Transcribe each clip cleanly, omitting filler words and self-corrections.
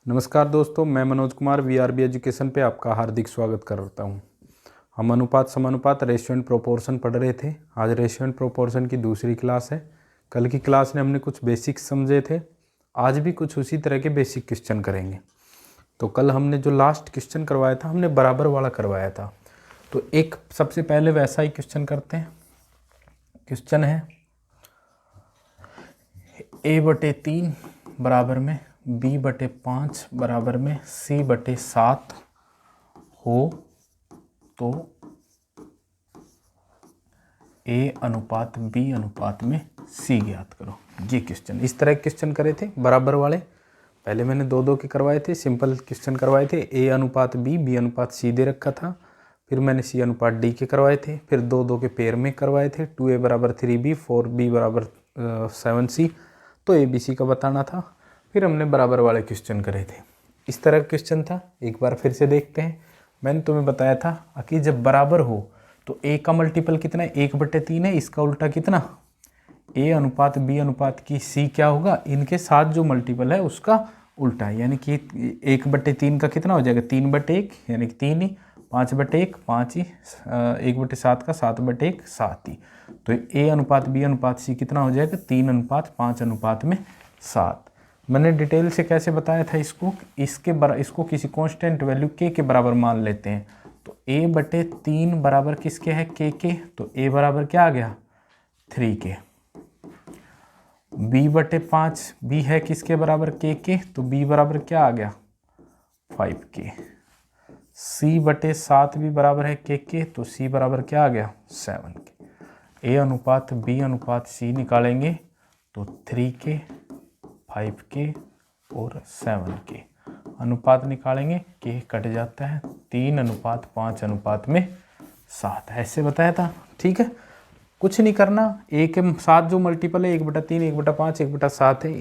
नमस्कार दोस्तों, मैं मनोज कुमार वीआरबी एजुकेशन पे आपका हार्दिक स्वागत करता हूँ। हम अनुपात समानुपात रेशियो एंड प्रोपोर्शन पढ़ रहे थे। आज रेशियो एंड प्रोपोर्शन की दूसरी क्लास है। कल की क्लास में हमने कुछ बेसिक्स समझे थे, आज भी कुछ उसी तरह के बेसिक क्वेश्चन करेंगे। तो कल हमने जो लास्ट क्वेश्चन करवाया था, हमने बराबर वाला करवाया था। तो एक सबसे पहले वैसा ही क्वेश्चन करते हैं। क्वेश्चन है a/3 बराबर में b/5 बराबर में c/7 हो तो a अनुपात b अनुपात में c ज्ञात करो। ये क्वेश्चन, इस तरह के क्वेश्चन करे थे बराबर वाले। पहले मैंने दो के करवाए थे, सिंपल क्वेश्चन करवाए थे। a अनुपात b अनुपात c दे रखा था। फिर मैंने c अनुपात d के करवाए थे। फिर दो के पेयर में करवाए थे। 2a बराबर 3b, 4b बराबर 7c। तो a b c का बताना था। फिर हमने बराबर वाले क्वेश्चन करे थे। इस तरह का क्वेश्चन था, एक बार फिर से देखते हैं। मैंने तुम्हें बताया था कि जब बराबर हो तो a का मल्टीपल कितना है, 1/3 है। इसका उल्टा कितना, a अनुपात b अनुपात की c क्या होगा, इनके साथ जो मल्टीपल है उसका उल्टा है। यानी कि 1/3 का कितना हो जाएगा, 3/1, यानी कि 3 ही, 5/1 5 ही, 1/7 का 7/1 7 ही। तो a अनुपात b अनुपात c कितना हो जाएगा, 3:5 अनुपात में 7। मैंने डिटेल से कैसे बताया था इसको, इसको किसी कांस्टेंट वैल्यू k के बराबर मान लेते हैं। तो a/3 बराबर किसके है, k के। तो a बराबर क्या आ गया, 3k। b/5 b है किसके बराबर, k के। तो b बराबर क्या आ गया, 5k। c/7 भी बराबर है k के। तो c बराबर क्या आ गया, 7k। a अनुपात b अनुपात c निकालेंगे तो 3k, 5k और 7k। अनुपात निकालेंगे, k कट जाता है, 3:5 अनुपात में 7। ऐसे बताया था, ठीक है। कुछ नहीं करना, a के साथ जो मल्टीपल है 1/3, 1/5, 1/7 है,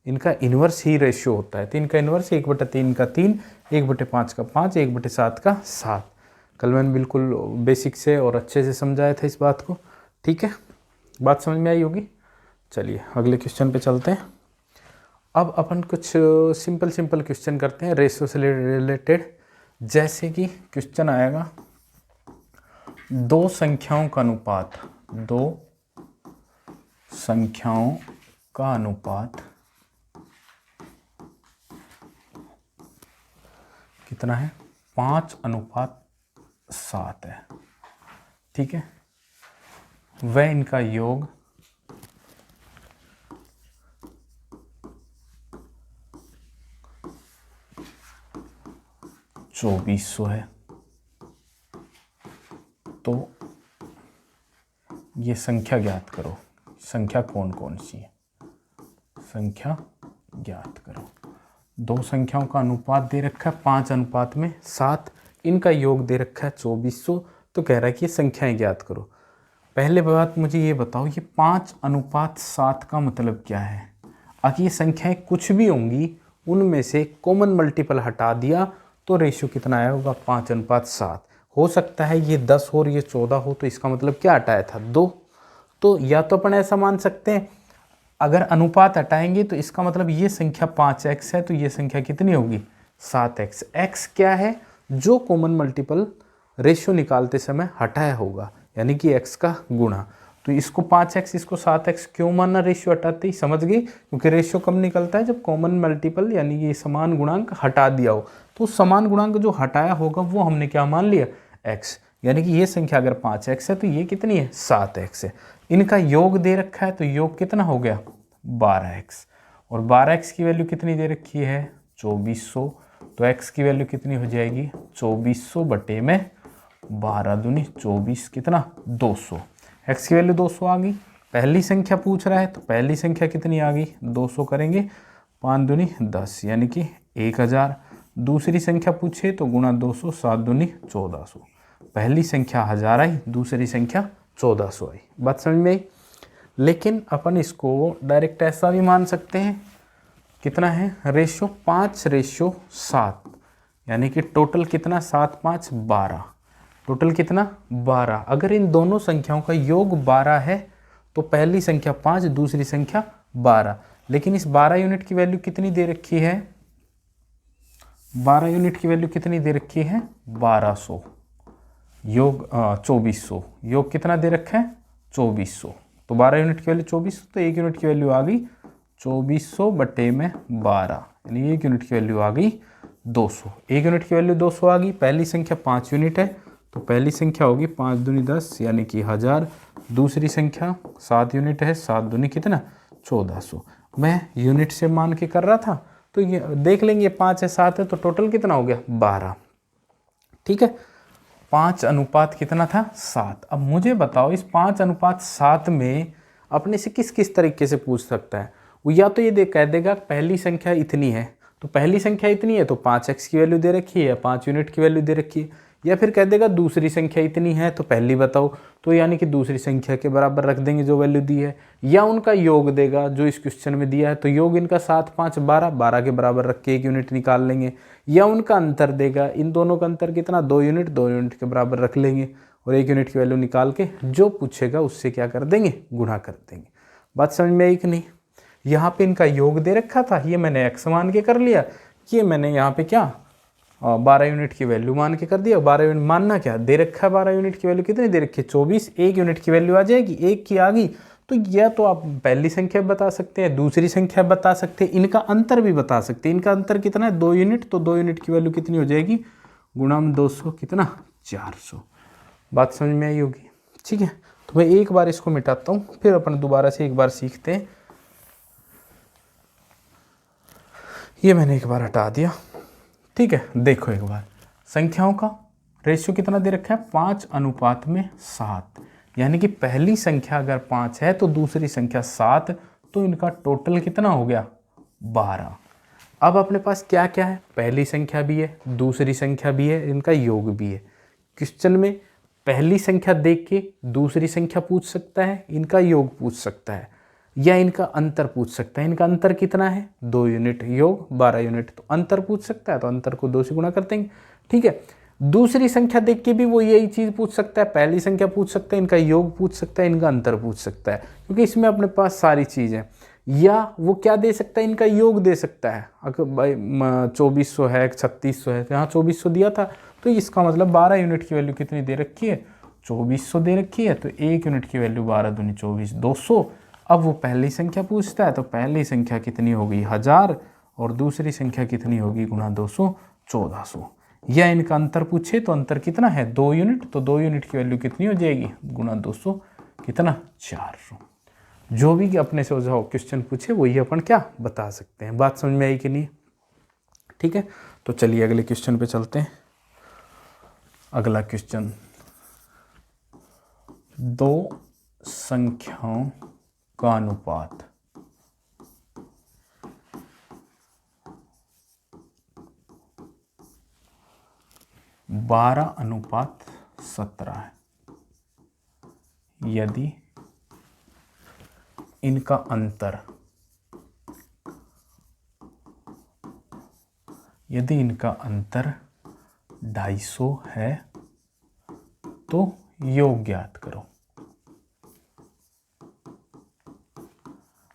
इनका इन्वर्स ही रेशियो होता है। 3 का इन्वर्स 1/3 का 3, 1/5 का 5, 1/7 का 7। कल मैंने बिल्कुल बेसिक से और अच्छे से समझाया था इस बात को, ठीक है। बात समझ में आई होगी। चलिए अगले क्वेश्चन पे चलते हैं। अब अपन कुछ सिंपल क्वेश्चन करते हैं रेशियो से रिलेटेड। जैसे कि क्वेश्चन आएगा, दो संख्याओं का अनुपात कितना है, 5:7 है, ठीक है। वह इनका योग 2400 है। तो ये संख्या ज्ञात करो। संख्या कौन कौन सी है, संख्या ज्ञात करो। दो संख्याओं का अनुपात दे रखा है 5:7, इनका योग दे रखा है 2400। तो कह रहा है कि ये संख्याएं ज्ञात करो। पहले बात मुझे ये बताओ, ये 5:7 का मतलब क्या है। अगर ये संख्याएं कुछ भी होंगी, उनमें से कॉमन मल्टीपल हटा दिया तो रेशियो कितना आया होगा, 5:7। हो सकता है ये 10 हो और ये 14 हो, तो इसका मतलब क्या हटाया था, 2। तो या तो अपन ऐसा मान सकते हैं, अगर अनुपात हटाएंगे तो इसका मतलब ये संख्या 5x है, तो ये संख्या कितनी होगी, 7x। x क्या है, जो कॉमन मल्टीपल रेशियो निकालते समय हटाया होगा, यानी कि x का गुणा। तो इसको 5x, इसको 7x क्यों मानना रेशियो हटाते ही, समझ गई। क्योंकि रेशियो कब निकलता है, जब कॉमन मल्टीपल यानी ये समान गुणांक हटा दिया हो। तो समान गुणांक जो हटाया होगा वो हमने क्या मान लिया, x। यानी कि ये संख्या अगर 5x है तो ये कितनी है, 7x है। इनका योग दे रखा है, तो योग कितना हो गया, 12x। और 12x की वैल्यू कितनी दे रखी है, 2400। तो x की वैल्यू कितनी हो जाएगी, 2400 बटे में 12 दूनी 24, कितना, 200। x की वैल्यू 200 आ गई। पहली संख्या पूछ रहा है, तो पहली संख्या कितनी आ गई, 200 करेंगे, 5 दूनी 10, यानी कि 1000। दूसरी संख्या पूछे तो गुणा 200, 7 दूनी 1400। पहली संख्या 1000 आई, दूसरी संख्या 1400 आई। बात समझ में आई। लेकिन अपन इसको डायरेक्ट ऐसा भी मान सकते हैं, कितना है रेशियो, 5:7, यानी कि टोटल कितना, 7 5 12, टोटल कितना 12। अगर इन दोनों संख्याओं का योग 12 है तो पहली संख्या 5, दूसरी संख्या 12, लेकिन इस 12 यूनिट की वैल्यू कितनी दे रखी है, 12 यूनिट की वैल्यू कितनी दे रखी है, 1200, योग 2400, योग कितना दे रखा है, 2400। तो 12 यूनिट की वैल्यू 2400, तो 1 यूनिट की वैल्यू आ गई 2400 बटे में 12, यानी 1 यूनिट की वैल्यू आ गई 200। 1 यूनिट की वैल्यू 200 आ गई। पहली संख्या 5 यूनिट है, तो पहली संख्या होगी 5 दूनी 10 यानी कि 1000। दूसरी संख्या 7 यूनिट है, 7 दूनी कितना, 1400। मैं यूनिट से मान के कर रहा था, तो ये देख लेंगे 5 है 7 है, तो टोटल कितना हो गया 12। ठीक है, 5 अनुपात कितना था, 7। अब मुझे बताओ इस 5 अनुपात 7 में अपने से किस किस तरीके से पूछ सकता है वो, या तो ये कह देगा पहली संख्या इतनी है, तो पहली संख्या इतनी है तो 5x की वैल्यू दे रखी है, 5 यूनिट की वैल्यू दे रखी है। या फिर कह देगा दूसरी संख्या इतनी है तो पहली बताओ, तो यानी कि दूसरी संख्या के बराबर रख देंगे जो वैल्यू दी है। या उनका योग देगा जो इस क्वेश्चन में दिया है, तो योग इनका 7 5 12, 12 के बराबर रख के 1 यूनिट निकाल लेंगे। या उनका अंतर देगा, इन दोनों का अंतर कितना, 2 यूनिट, 2 यूनिट के बराबर रख लेंगे और 1 यूनिट की वैल्यू निकाल के जो पूछेगा उससे क्या कर देंगे, गुणा कर देंगे। बात समझ में आई कि नहीं। यहाँ पे इनका योग दे रखा था, ये मैंने x मान के कर लिया, ये मैंने यहाँ पे क्या 12 यूनिट की वैल्यू मान के कर दिया। 12 यूनिट मानना क्या दे रखा है, 12 यूनिट की वैल्यू कितनी दे रखी है, 24। 1 यूनिट की वैल्यू आ जाएगी, 1 की आ गई, तो यह तो आप पहली संख्या बता सकते हैं, दूसरी संख्या बता सकते हैं, इनका अंतर भी बता सकते हैं। इनका अंतर कितना है, 2 यूनिट, तो 2 यूनिट की वैल्यू कितनी हो जाएगी, गुणा 200 कितना, 400। बात समझ में आई होगी। ठीक है, तो मैं एक बार इसको मिटाता हूँ, फिर अपन दोबारा से एक बार सीखते हैं। ये मैंने एक बार हटा दिया। ठीक है, देखो एक बार संख्याओं का रेशियो कितना दे रखा है, 5 अनुपात में 7, यानी कि पहली संख्या अगर 5 है तो दूसरी संख्या 7, तो इनका टोटल कितना हो गया, 12। अब अपने पास क्या क्या है, पहली संख्या भी है, दूसरी संख्या भी है, इनका योग भी है। क्वेश्चन में पहली संख्या देख के दूसरी संख्या पूछ सकता है, इनका योग पूछ सकता है, या इनका अंतर पूछ सकता है। इनका अंतर कितना है, 2 यूनिट, योग 12 यूनिट, तो अंतर पूछ सकता है, तो अंतर को 2 से गुणा कर देंगे। ठीक है, दूसरी संख्या देख के भी वो यही चीज़ पूछ सकता है, पहली संख्या पूछ सकता है, इनका योग पूछ सकता है, इनका अंतर पूछ सकता है, क्योंकि इसमें अपने पास सारी चीज़ है। या वो क्या दे सकता है, इनका योग दे सकता है। अगर भाई 2400 है, 3600 है, तो यहाँ 2400 दिया था, तो इसका मतलब 12 यूनिट की वैल्यू कितनी दे रखी है, 2400 दे रखी है, तो 1 यूनिट की वैल्यू 12 दूनी 24, 200। अब वो पहली संख्या पूछता है, तो पहली संख्या कितनी होगी 1000, और दूसरी संख्या कितनी होगी, गुणा 200, 1400। या इनका अंतर पूछे तो अंतर कितना है, 2 यूनिट, तो 2 यूनिट की वैल्यू कितनी हो जाएगी, गुणा 200 कितना, 400। जो भी अपने से जो क्वेश्चन पूछे वही अपन क्या बता सकते हैं। बात समझ में आई कि नहीं। ठीक है, तो चलिए अगले क्वेश्चन पे चलते हैं। अगला क्वेश्चन, 2 संख्याओं का अनुपात 12:17 है। यदि इनका अंतर 250 है तो योग ज्ञात करो।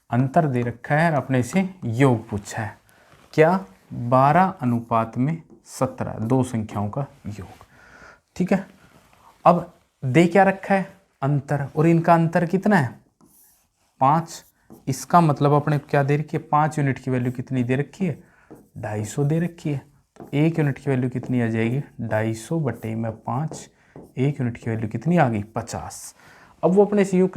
अंतर दे रखा है और अपने से योग पूछा है, क्या 12:17, 2 संख्याओं का योग। ठीक है, अब दे क्या रखा है, अंतर, और इनका अंतर कितना है, 5। इसका मतलब अपने क्या दे रखी है, 5 यूनिट की वैल्यू कितनी दे रखी है, 250 दे रखी है, तो 1 यूनिट की वैल्यू कितनी आ जाएगी, 250 बटे में 5, 1 यूनिट की वैल्यू कितनी आ गई, 50। अब वो अपने से यूँ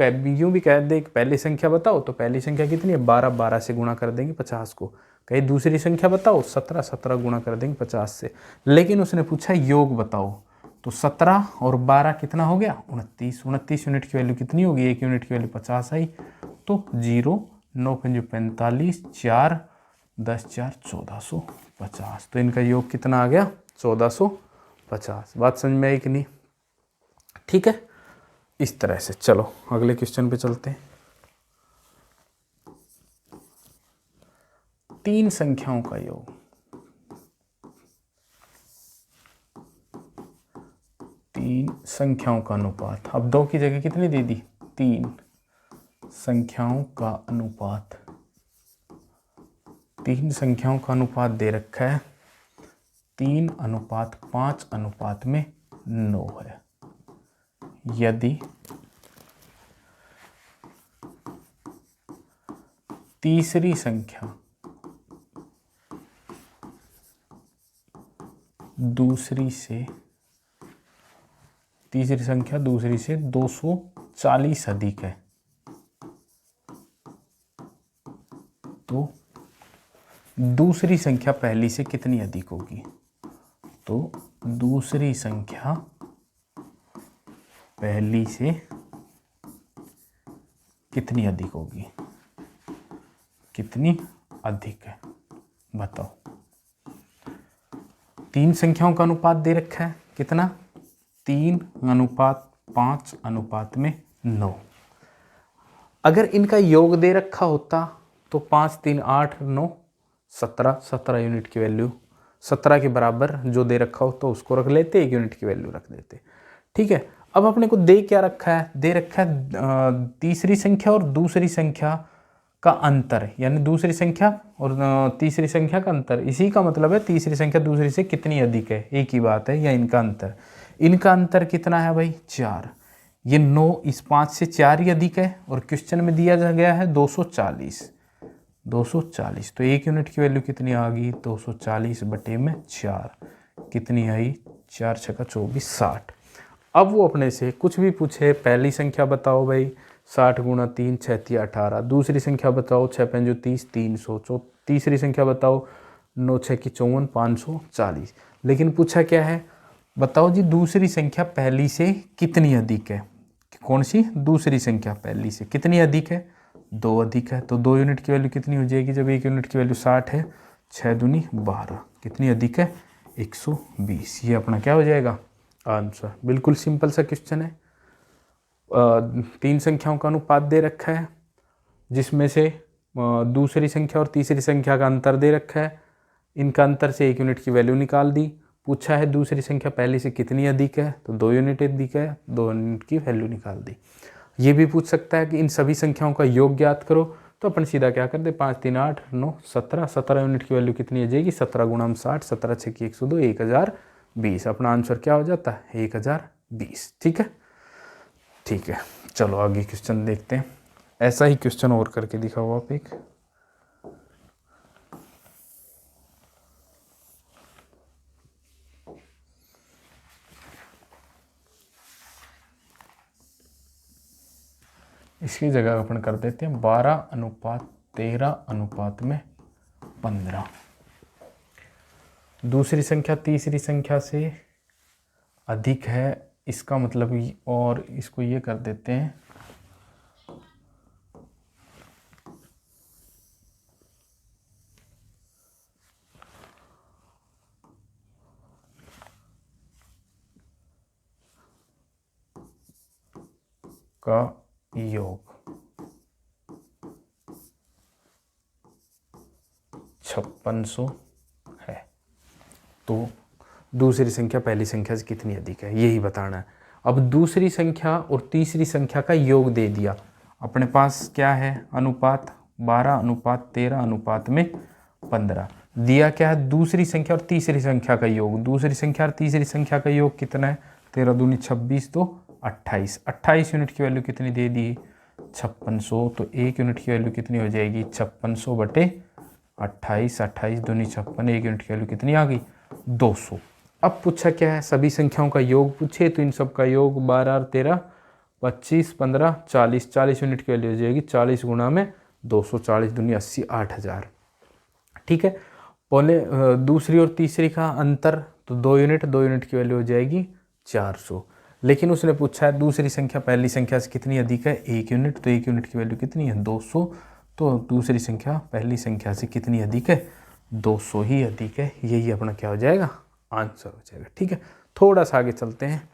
भी कह दे पहली संख्या बताओ, तो पहली संख्या कितनी है, 12, 12 से गुणा कर देंगे 50 को। कहीं दूसरी संख्या बताओ, 17, 17 गुणा कर देंगे 50 से। लेकिन उसने पूछा योग बताओ, तो 17 और 12 कितना हो गया, 29। 29 यूनिट की वैल्यू कितनी होगी, 1 यूनिट की वैल्यू 50 आई, तो 0, 9 5 45, 4 10 4 1450। तो इनका योग कितना आ गया, 1450। बात समझ में आई कि नहीं। ठीक है, इस तरह से। चलो अगले क्वेश्चन पे चलते हैं। 3 संख्याओं का योग, 3 संख्याओं का अनुपात। अब 2 की जगह कितनी दे दी, 3 संख्याओं का अनुपात तीन संख्याओं का अनुपात दे रखा है 3:5:9 है। यदि तीसरी संख्या दूसरी से 240 अधिक है तो दूसरी संख्या पहली से कितनी अधिक होगी? तो दूसरी संख्या पहली से कितनी अधिक होगी? कितनी अधिक है बताओ। तीन संख्याओं का अनुपात दे रखा है कितना? 3:5:9। अगर इनका योग दे रखा होता तो 5 3 8 9 17 यूनिट की वैल्यू 17 के बराबर जो दे रखा हो तो उसको रख लेते, 1 यूनिट की वैल्यू रख देते। ठीक है, अब अपने को दे क्या रखा है? दे रखा है तीसरी संख्या और दूसरी संख्या का अंतर, यानी दूसरी संख्या और तीसरी संख्या का अंतर। इसी का मतलब है तीसरी संख्या दूसरी से कितनी अधिक है, एक ही बात है, या इनका अंतर। इनका अंतर कितना है भाई? 4। ये 9 इस 5 से 4 ही अधिक है और क्वेश्चन में दिया गया है 240। तो 1 यूनिट की वैल्यू कितनी आ गई? 240/4 कितनी आई? 4 × 24 60। अब वो अपने से कुछ भी पूछे, पहली संख्या बताओ भाई 60 × 3 6 3 18, दूसरी संख्या बताओ 6 5 30 300, तीसरी संख्या बताओ 9 6 54 540। लेकिन पूछा क्या है? बताओ जी दूसरी संख्या पहली से कितनी अधिक है। कौन सी? दूसरी संख्या पहली से कितनी अधिक है? 2 अधिक है। तो 2 यूनिट की वैल्यू कितनी हो जाएगी जब 1 यूनिट की वैल्यू 60 है? 6 दूनी 12, कितनी अधिक है? 120। ये अपना क्या हो जाएगा? आंसर। बिल्कुल सिंपल सा क्वेश्चन है। तीन संख्याओं का अनुपात दे रखा है जिसमें से दूसरी संख्या और तीसरी संख्या का अंतर दे रखा है, इनका अंतर से 1 यूनिट की वैल्यू निकाल दी। पूछा है दूसरी संख्या पहली से कितनी अधिक है, तो 2 यूनिट अधिक है, 2 यूनिट की वैल्यू निकाल दी। ये भी पूछ सकता है कि इन सभी संख्याओं का योग ज्ञात करो, तो अपन सीधा क्या कर दे 5 3 8 9 17, 17 यूनिट की वैल्यू कितनी आ जाएगी? 17 × 60, 17 6 की 102, 1020। अपना आंसर क्या हो जाता है? 1020। ठीक है, ठीक है, चलो आगे क्वेश्चन देखते हैं। ऐसा ही क्वेश्चन और करके दिखाओ आप एक। इसकी जगह अपन कर देते हैं 12:13:15। दूसरी संख्या तीसरी संख्या से अधिक है, इसका मतलब और इसको ये कर देते हैं का योग 5600 है। तो दूसरी संख्या पहली संख्या से कितनी अधिक है, यही बताना है। अब दूसरी संख्या और तीसरी संख्या का योग दे दिया। अपने पास क्या है? अनुपात 12:13:15 दिया। क्या है? दूसरी संख्या और तीसरी संख्या का योग। दूसरी संख्या और तीसरी संख्या का योग कितना है? 13 दूनी 26, तो 28। 28 यूनिट की वैल्यू कितनी दे दी? 5600। तो 1 यूनिट की वैल्यू कितनी हो जाएगी? 5600/28, 28 दूनी 56, 1 यूनिट की वैल्यू कितनी आ गई? 200। अब पूछा क्या है? सभी संख्याओं का योग पूछे, तो इन सब का योग 12 13 25 15 40, 40 यूनिट की वैल्यू हो जाएगी 40 × 240 दूनी 80, 8000। ठीक है, पहले दूसरी और तीसरी का अंतर तो 2 यूनिट, 2 यूनिट की वैल्यू हो जाएगी 400। लेकिन उसने पूछा है दूसरी संख्या पहली संख्या से कितनी अधिक है? 1 यूनिट, तो 1 यूनिट की वैल्यू कितनी है? 200। तो दूसरी संख्या पहली संख्या से कितनी अधिक है? 200 ही अधिक है। यही अपना क्या हो जाएगा? आंसर हो जाएगा। ठीक है, थोड़ा सा आगे चलते हैं।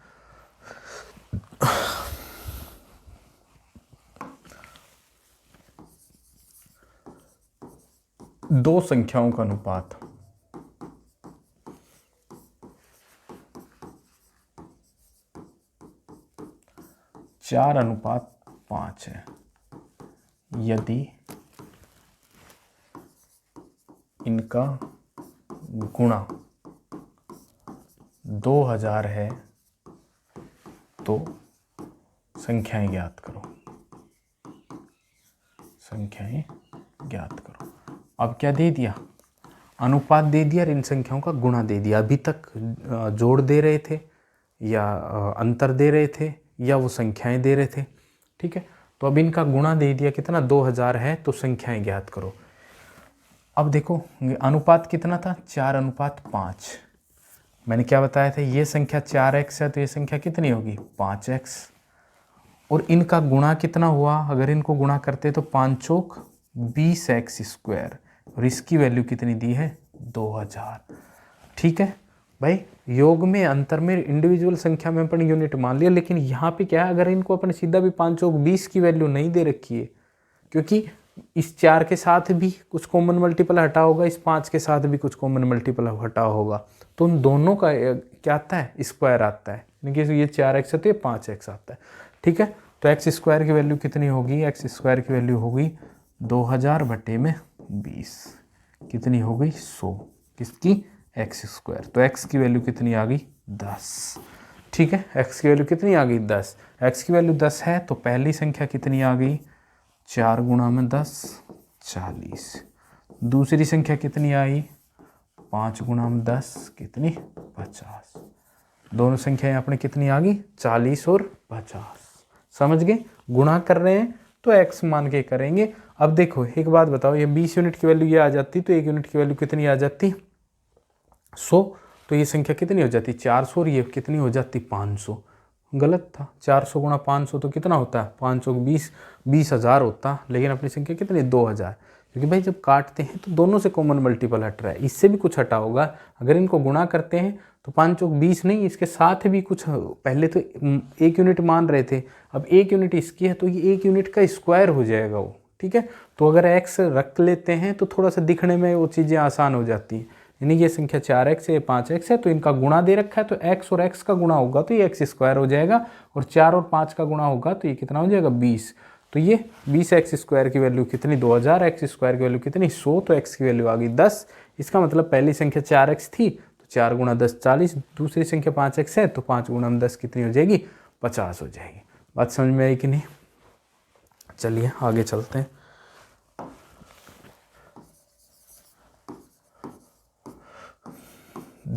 दो संख्याओं का अनुपात 4:5 है। यदि इनका गुणा 2000 है तो संख्याएं ज्ञात करो। संख्याएं ज्ञात करो। अब क्या दे दिया? अनुपात दे दिया और इन संख्याओं का गुणा दे दिया। अभी तक जोड़ दे रहे थे या अंतर दे रहे थे या वो संख्याएं दे रहे थे। ठीक है, तो अब इनका गुणा दे दिया। कितना? 2000 है तो संख्याएं ज्ञात करो। अब देखो अनुपात कितना था? 4:5। मैंने क्या बताया था? ये संख्या 4x है तो ये संख्या कितनी होगी? 5x। और इनका गुणा कितना हुआ? अगर इनको गुणा करते तो 5 चौक 20x²। और इसकी वैल्यू कितनी दी है? 2000। ठीक है भाई, योग में अंतर में इंडिविजुअल संख्या में अपन यूनिट मान लिया, लेकिन यहाँ पे क्या है, अगर इनको अपन सीधा भी 5 चौक 20 की वैल्यू नहीं दे रखी है, क्योंकि इस 4 के साथ भी कुछ कॉमन मल्टीपल हटा होगा, इस 5 के साथ भी कुछ कॉमन मल्टीपल हटा होगा, तो उन दोनों का क्या आता है? स्क्वायर आता है। यानी कि ये 4x है तो ये 5x आता है। ठीक है, तो x² की वैल्यू कितनी होगी? x² की वैल्यू होगी 2000/20। कितनी हो गई? 100। किसकी? x²। तो x की वैल्यू कितनी आ गई? 10। ठीक है, x की वैल्यू कितनी आ गई? 10। x की वैल्यू 10 है तो पहली संख्या कितनी आ गई? 4 × 10 40। दूसरी संख्या कितनी आई? 5 × 10 कितनी? 50। दोनों संख्याएं अपने कितनी आ गई? 40 और 50। समझ गए? गुणा कर रहे हैं तो x मान के करेंगे। अब देखो एक बात बताओ, ये 20 यूनिट की वैल्यू ये आ जाती तो 1 यूनिट की वैल्यू कितनी आ जाती? 100। तो ये संख्या कितनी हो जाती? 400। और ये कितनी हो जाती? 500। गलत था। 400 × 500 तो कितना होता है? 5 चौक 20,000 होता, लेकिन अपनी संख्या कितनी? 2000। क्योंकि भाई जब काटते हैं तो दोनों से कॉमन मल्टीपल हट रहा है, इससे भी कुछ हटा होगा। अगर इनको गुणा करते हैं तो 5 चौक 20 नहीं, इसके साथ भी कुछ, पहले तो 1 यूनिट मान रहे थे, अब 1 यूनिट इसकी है तो ये 1 यूनिट का स्क्वायर हो जाएगा वो। ठीक है, तो अगर x रख लेते हैं तो थोड़ा सा दिखने में वो चीज़ें आसान हो जाती हैं। यानी ये संख्या 4x है, 5x है, तो इनका गुणा दे रखा है तो x और x का गुणा होगा तो ये x² हो जाएगा, और 4 और 5 का गुणा होगा तो ये कितना हो जाएगा? 20। तो ये 20x² की वैल्यू कितनी? 2000। x² की वैल्यू कितनी? 100। तो x की वैल्यू आ गई 10। इसका मतलब पहली संख्या 4x थी तो 4 × 10 40। दूसरी संख्या 5x है तो 5 × 10 कितनी हो जाएगी? 50 हो जाएगी। बात समझ में आई कि नहीं? चलिए आगे चलते हैं।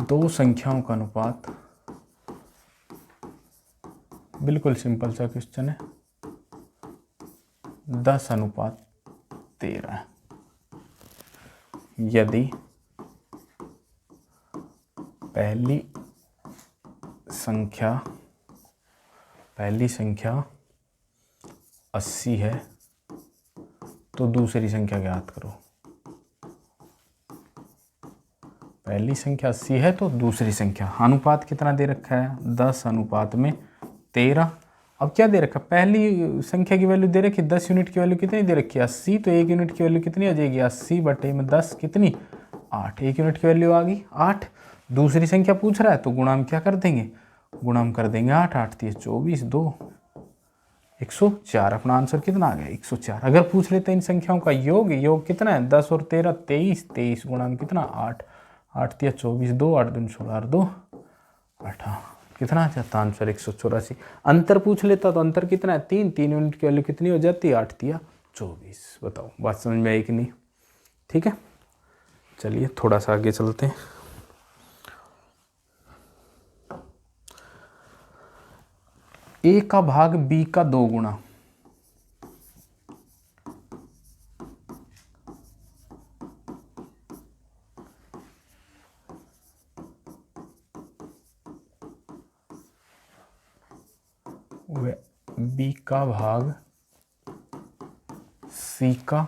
दो संख्याओं का अनुपात, बिल्कुल सिंपल सा क्वेश्चन है। 10:13 यदि पहली संख्या 80 है तो दूसरी संख्या ज्ञात करो। पहली संख्या 80 है तो दूसरी संख्या, अनुपात कितना दे रखा है? 10:13। अब क्या दे रखा? पहली संख्या की वैल्यू दे रखी 10 यूनिट की वैल्यू कितनी दे रखी है? 80। तो 1 यूनिट की वैल्यू कितनी आ जाएगी? 80/10 कितनी? 8। 1 यूनिट की वैल्यू आ गई 8। दूसरी संख्या पूछ रहा है तो गुणा हम क्या कर देंगे? गुणा हम कर देंगे 8। 8 × 24 2 104। अपना आंसर कितना आ गया? 104। अगर पूछ लेते इन संख्याओं का योग कितना है? 10 और 13 23। 23 गुणा में कितना? 8। 8 × 24 2 8 दूनी 16 2 18। कितना आ जाता आंसर? 184। अंतर पूछ लेता तो अंतर कितना है? 3। 3 यूनिट की वैल्यू कितनी हो जाती है? 8 × 24। बताओ बात समझ में आई कि नहीं? ठीक है, चलिए थोड़ा सा आगे चलते हैं। a का भाग b का 2 गुना, b का भाग c का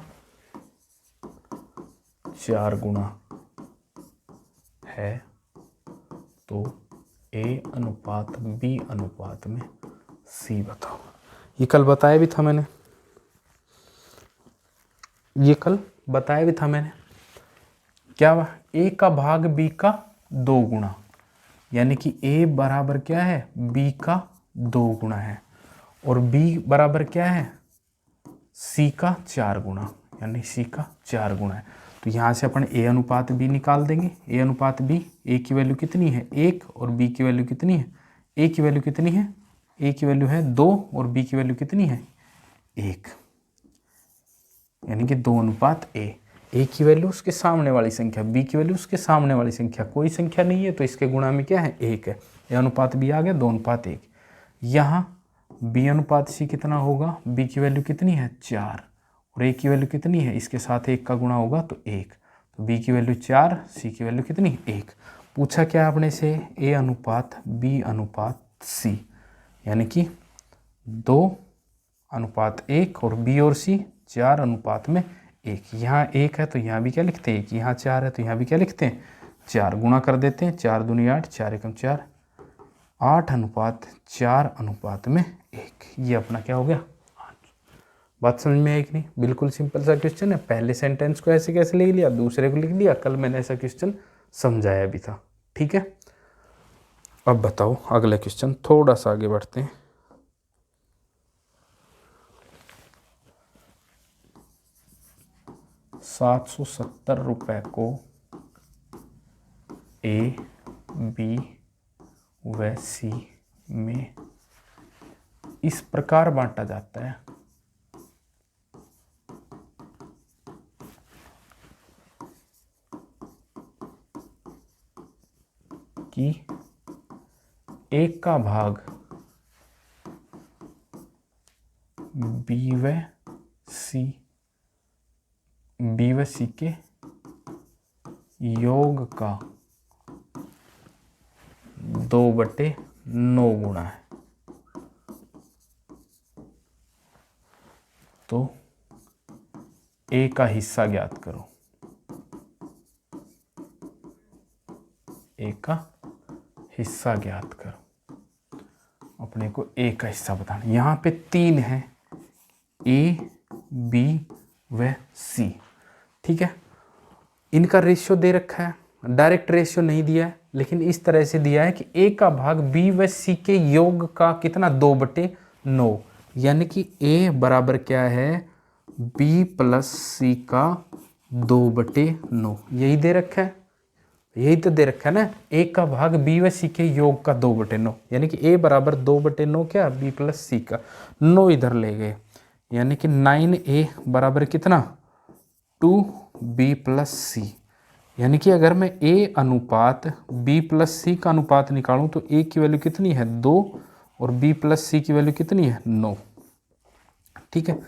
4 गुना है तो a/b में c बताओ। ये कल बताया भी था मैंने, क्या a का भाग b का 2 गुना, यानी कि a बराबर क्या है? b का 2 गुना है, और b बराबर क्या है? c का 4 गुना, यानी c का 4 गुना है। तो तो यहाँ से अपन a अनुपात b निकाल देंगे। a अनुपात b, a की वैल्यू कितनी है 1 और b की वैल्यू कितनी है, a की वैल्यू कितनी है, a की वैल्यू है 2 और b की वैल्यू कितनी है 1, यानी कि 2 अनुपात a। a की वैल्यू उसके सामने वाली संख्या, b की वैल्यू उसके सामने वाली संख्या, कोई संख्या नहीं है तो इसके गुणा में क्या है 1 है। a अनुपात b आ गया 2 अनुपात 1। यहाँ b अनुपात c कितना होगा, b की वैल्यू कितनी है 4 और a की वैल्यू कितनी है, इसके साथ 1 का गुणा होगा तो 1, तो b की वैल्यू 4, c की वैल्यू कितनी 1। पूछा क्या आपने से a अनुपात b अनुपात c, यानी कि 2 अनुपात 1 और b और c 4 अनुपात में 1। यहाँ 1 है तो यहाँ भी क्या लिखते हैं 1, यहाँ 4 है तो यहाँ भी क्या लिखते हैं 4, गुणा कर देते हैं, 4 दूनी 8, 4 एकम 4, 8 अनुपात 4 अनुपात में 1। ये अपना क्या हो गया। बात समझ में आई कि नहीं। बिल्कुल सिंपल सा क्वेश्चन है। पहले सेंटेंस को ऐसे कैसे लिख लिया, दूसरे को लिख लिया, कल मैंने ऐसा क्वेश्चन समझाया भी था। ठीक है, अब बताओ अगला क्वेश्चन, थोड़ा सा आगे बढ़ते हैं। ₹770 को ए, बी व सी में इस प्रकार बांटा जाता है कि एक का भाग बी व सी के योग का 2/9 गुणा है। तो ए का हिस्सा ज्ञात करो। ए का हिस्सा ज्ञात करो, अपने को ए का हिस्सा बताना। यहाँ पे 3 है, ए, बी व सी। ठीक है, इनका रेशियो दे रखा है, डायरेक्ट रेशियो नहीं दिया है, लेकिन इस तरह से दिया है कि ए का भाग बी व सी के योग का कितना 2/9, यानी कि ए बराबर क्या है बी प्लस सी का 2/9। यही दे रखा है, यही तो दे रखा है ना, ए का भाग बी व सी के योग का 2/9, यानी कि ए बराबर 2/9 क्या बी प्लस सी का, 9 इधर ले गए, यानी कि 9a बराबर कितना 2b प्लस सी। यानी कि अगर मैं a अनुपात b प्लस सी का अनुपात निकालूं तो a की वैल्यू कितनी है 2 और b प्लस सी की वैल्यू कितनी है 9। ठीक है,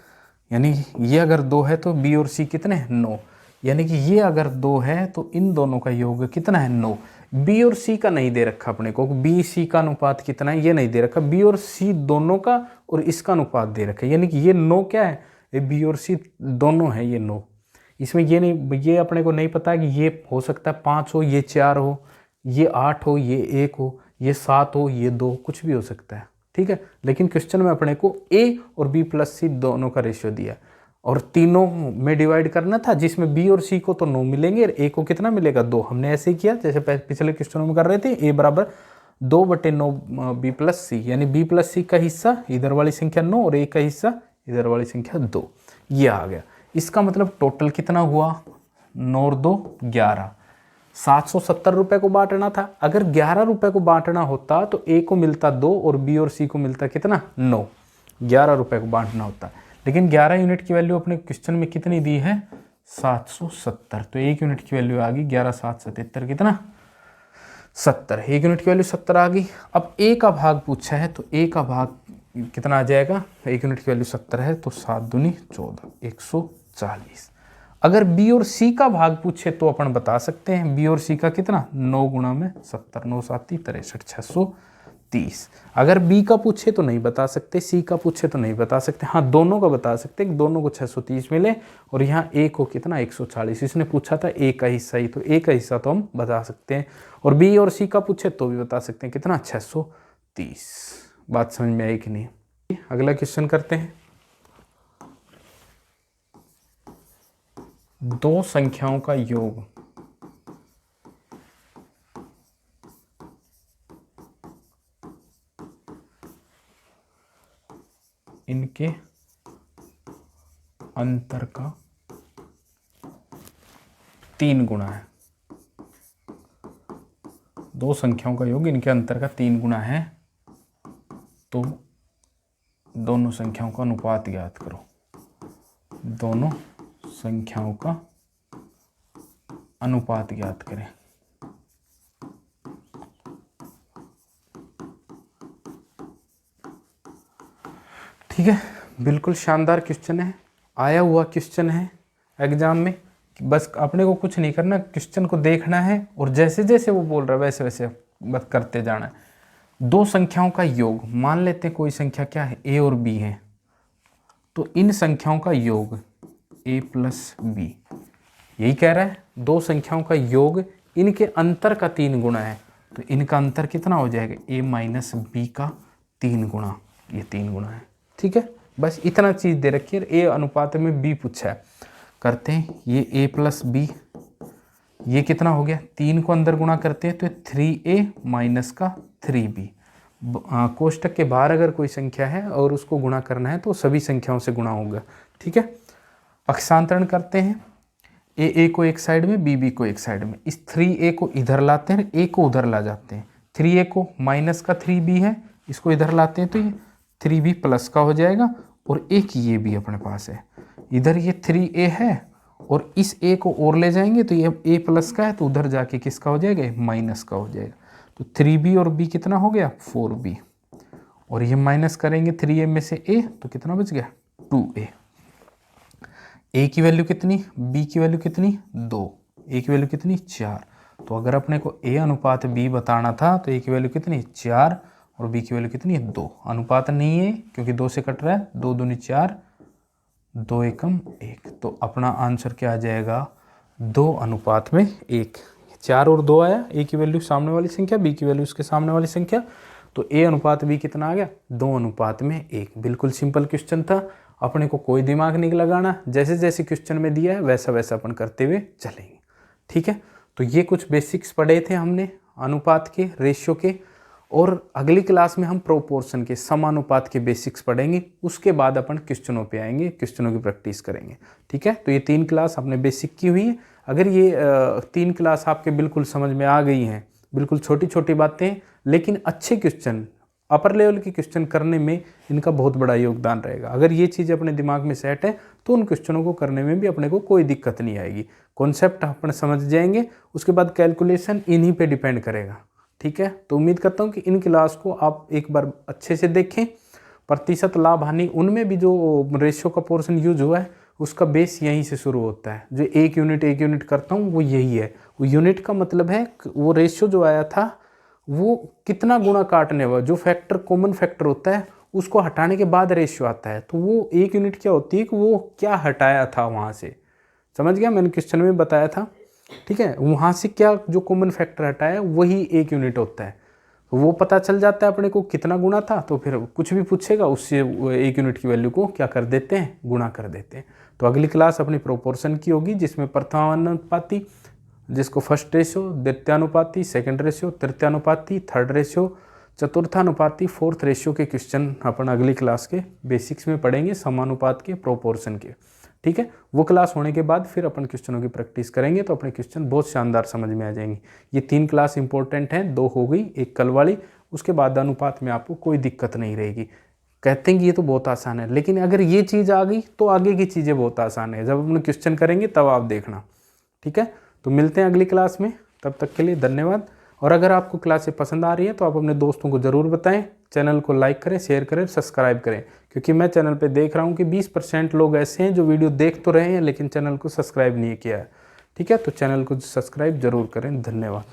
यानी ये अगर 2 है तो b और c कितने हैं 9, यानी कि ये अगर 2 है तो इन दोनों का योग कितना है 9। b और c का नहीं दे रखा अपने को, b c का अनुपात कितना है ये नहीं दे रखा, b और c दोनों का और इसका अनुपात दे रखा है, यानी कि ये 9 क्या है, ये b और c दोनों है ये 9। इसमें ये नहीं, ये अपने को नहीं पता कि ये हो सकता है 5 हो, ये 4 हो, ये 8 हो, ये 1 हो, ये 7 हो, ये 2, कुछ भी हो सकता है। ठीक है, लेकिन क्वेश्चन में अपने को a और b प्लस सी दोनों का रेशियो दिया और तीनों में डिवाइड करना था, जिसमें b और c को तो 9 मिलेंगे और a को कितना मिलेगा 2। हमने ऐसे ही किया जैसे पिछले क्वेश्चनों में कर रहे थे, a बराबर 2/9 b प्लस सी, यानी b प्लस सी का हिस्सा इधर वाली संख्या 9 और a का हिस्सा इधर वाली संख्या 2, ये आ गया। इसका मतलब टोटल कितना हुआ 9 और 2 11। 770 रुपए को बांटना था, अगर 11 रुपए को बांटना होता तो a को मिलता 2 और b और c को मिलता कितना 9, 11 रुपए को बांटना होता, लेकिन 11 यूनिट की वैल्यू अपने क्वेश्चन में कितनी दी है 770, तो 1 यूनिट की वैल्यू आ गई 11 7 77 कितना 70, 1 यूनिट की वैल्यू 70 आ गई। अब a का भाग पूछा है तो a का भाग कितना आ जाएगा, 1 यूनिट की वैल्यू 70 है तो 7 दूनी 14 140। अगर b और c का भाग पूछे तो अपन बता सकते हैं b और c का कितना 9 गुणा में 70, 9 7 63 630। अगर b का पूछे तो नहीं बता सकते, c का पूछे तो नहीं बता सकते, हाँ दोनों का बता सकते हैं, दोनों को 630 मिले और यहाँ a को कितना 140। इसने पूछा था a का हिस्सा ही, तो a का हिस्सा तो हम बता सकते हैं, और b और c का पूछे तो भी बता सकते हैं कितना 630। बात समझ में आई कि नहीं। अगला क्वेश्चन करते हैं। दो संख्याओं का योग इनके अंतर का 3 गुना है, दो संख्याओं का योग इनके अंतर का 3 गुना है, तो दोनों संख्याओं का अनुपात ज्ञात करो। दोनों संख्याओं का अनुपात ज्ञात करें। ठीक है, बिल्कुल शानदार क्वेश्चन है, आया हुआ क्वेश्चन है एग्जाम में। बस अपने को कुछ नहीं करना, क्वेश्चन को देखना है और जैसे जैसे वो बोल रहा है वैसे वैसे बस करते जाना है। दो संख्याओं का योग, मान लेते हैं कोई संख्या क्या है, a और b है, तो इन संख्याओं का योग a प्लस b, यही कह रहा है। दो संख्याओं का योग इनके अंतर का 3 गुना है, तो इनका अंतर कितना हो जाएगा, a माइनस b का 3 गुना, ये 3 गुना है। ठीक है, बस इतना चीज़ दे रखी है, a अनुपात में b पूछा है। करते हैं, ये a प्लस b, ये कितना हो गया, 3 को अंदर गुणा करते हैं तो 3a माइनस का 3b। कोष्टक के बाहर अगर कोई संख्या है और उसको गुणा करना है तो सभी संख्याओं से गुणा होगा। ठीक है, पक्षांतरण करते हैं, a को एक साइड में, b को एक साइड में। इस 3a को इधर लाते हैं, a को उधर ला जाते हैं। 3a को माइनस का 3b है, इसको इधर लाते हैं तो ये 3b प्लस का हो जाएगा, और एक ये भी अपने पास है, इधर ये 3a है और इस a को और ले जाएंगे तो ये a प्लस का है, तो उधर जाके किसका हो जाएगा, माइनस का हो जाएगा। तो 3b और b कितना हो गया, 4b, और ये माइनस करेंगे 3a में से a, तो कितना बच गया, 2a। a की वैल्यू कितनी, b की वैल्यू कितनी, 2, a की वैल्यू कितनी, 4। तो अगर अपने को a अनुपात b बताना था तो a की वैल्यू कितनी, 4, और b की वैल्यू कितनी है, 2। अनुपात नहीं है क्योंकि 2 से कट रहा है, 2 दूनी 4, 2 एकम 1, तो अपना आंसर क्या आ जाएगा, 2 अनुपात में 1। 4 और 2 आया, a की वैल्यू सामने वाली संख्या, b की वैल्यू उसके सामने वाली संख्या, तो a अनुपात b कितना आ गया, 2 अनुपात में 1। बिल्कुल सिंपल क्वेश्चन था, अपने को कोई दिमाग नहीं लगाना, जैसे जैसे क्वेश्चन में दिया है वैसा वैसा अपन करते हुए चलेंगे। ठीक है, तो ये कुछ बेसिक्स पढ़े थे हमने अनुपात के, रेशियो के, और अगली क्लास में हम प्रोपोर्शन के, समानुपात के बेसिक्स पढ़ेंगे। उसके बाद अपन क्वेश्चनों पे आएंगे, क्वेश्चनों की प्रैक्टिस करेंगे। ठीक है, तो ये 3 क्लास आपने बेसिक की हुई है। अगर ये 3 क्लास आपके बिल्कुल समझ में आ गई हैं, बिल्कुल छोटी छोटी बातें, लेकिन अच्छे क्वेश्चन, अपर लेवल के क्वेश्चन करने में इनका बहुत बड़ा योगदान रहेगा। अगर ये चीज़ अपने दिमाग में सेट है तो उन क्वेश्चनों को करने में भी अपने को कोई दिक्कत नहीं आएगी। कॉन्सेप्ट अपन समझ जाएंगे, उसके बाद कैलकुलेशन इन्हीं पे डिपेंड करेगा। ठीक है, तो उम्मीद करता हूँ कि इन क्लास को आप एक बार अच्छे से देखें। प्रतिशत, लाभ, हानि, उनमें भी जो रेशियो का पोर्शन यूज हुआ है उसका बेस यहीं से शुरू होता है। जो एक यूनिट करता हूँ वो यही है। वो यूनिट का मतलब है वो रेशियो जो आया था वो कितना गुणा काटने वाला, जो फैक्टर कॉमन फैक्टर होता है उसको हटाने के बाद रेशियो आता है। तो वो एक यूनिट क्या होती है कि वो क्या हटाया था वहाँ से, समझ गया, मैंने क्वेश्चन में बताया था। ठीक है, वहाँ से क्या जो कॉमन फैक्टर हटाया वही एक यूनिट होता है। तो वो पता चल जाता है अपने को कितना गुना था, तो फिर कुछ भी पूछेगा उससे एक यूनिट की वैल्यू को क्या कर देते हैं, गुणा कर देते हैं। तो अगली क्लास अपनी प्रोपोर्शन की होगी, जिसमें प्रथमानुपाती, जिसको फर्स्ट रेशियो, द्वितीयानुपाती, सेकंड रेशियो, तृतीयानुपाती, थर्ड रेशियो, चतुर्थानुपाती, फोर्थ रेशियो के क्वेश्चन अपन अगली क्लास के बेसिक्स में पढ़ेंगे, समानुपात के, प्रोपोर्शन के। ठीक है, वो क्लास होने के बाद फिर अपन क्वेश्चनों की प्रैक्टिस करेंगे तो अपने क्वेश्चन बहुत शानदार समझ में आ जाएंगे। ये 3 क्लास इंपॉर्टेंट हैं, 2 हो गई, एक कल वाली, उसके बाद अनुपात में आपको कोई दिक्कत नहीं रहेगी। कहते हैं कि ये तो बहुत आसान है, लेकिन अगर ये चीज़ आ गई तो आगे की चीज़ें बहुत आसान है। जब अपन क्वेश्चन करेंगे तब आप देखना। ठीक है, तो मिलते हैं अगली क्लास में, तब तक के लिए धन्यवाद। और अगर आपको क्लासें पसंद आ रही है तो आप अपने दोस्तों को ज़रूर बताएं, चैनल को लाइक करें, शेयर करें, सब्सक्राइब करें, क्योंकि मैं चैनल पे देख रहा हूँ कि 20% लोग ऐसे हैं जो वीडियो देख तो रहे हैं लेकिन चैनल को सब्सक्राइब नहीं किया है। ठीक है, तो चैनल को सब्सक्राइब जरूर करें। धन्यवाद।